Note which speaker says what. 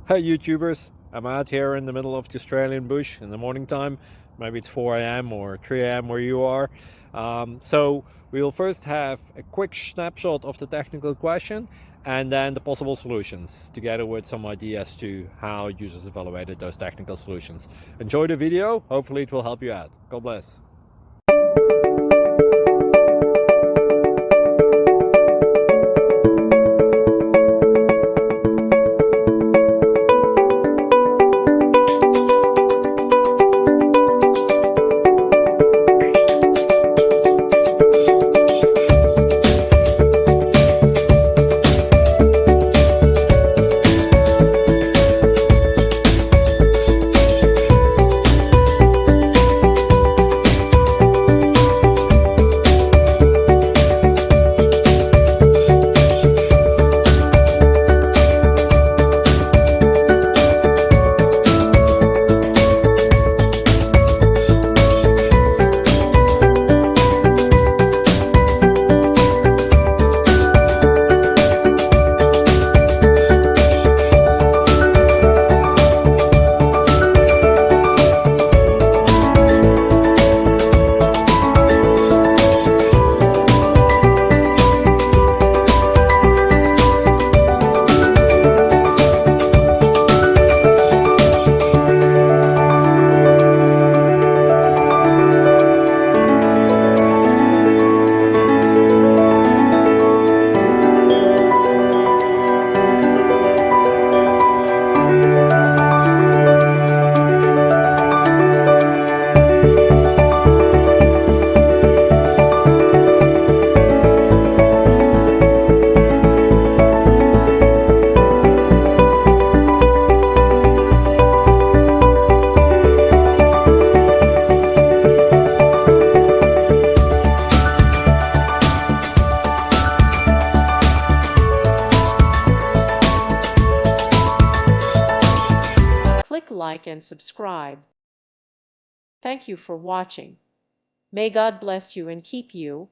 Speaker 1: Hey YouTubers, I'm out here in the middle of the Australian bush in the morning time. Maybe it's 4 a.m. or 3 a.m. where you are. So we'll first have a quick snapshot of the technical question and then the possible solutions, together with some ideas to how users evaluated those technical solutions. Enjoy the video, hopefully it will help you out. God bless.
Speaker 2: Click like and subscribe. Thank you for watching. May God bless you and keep you.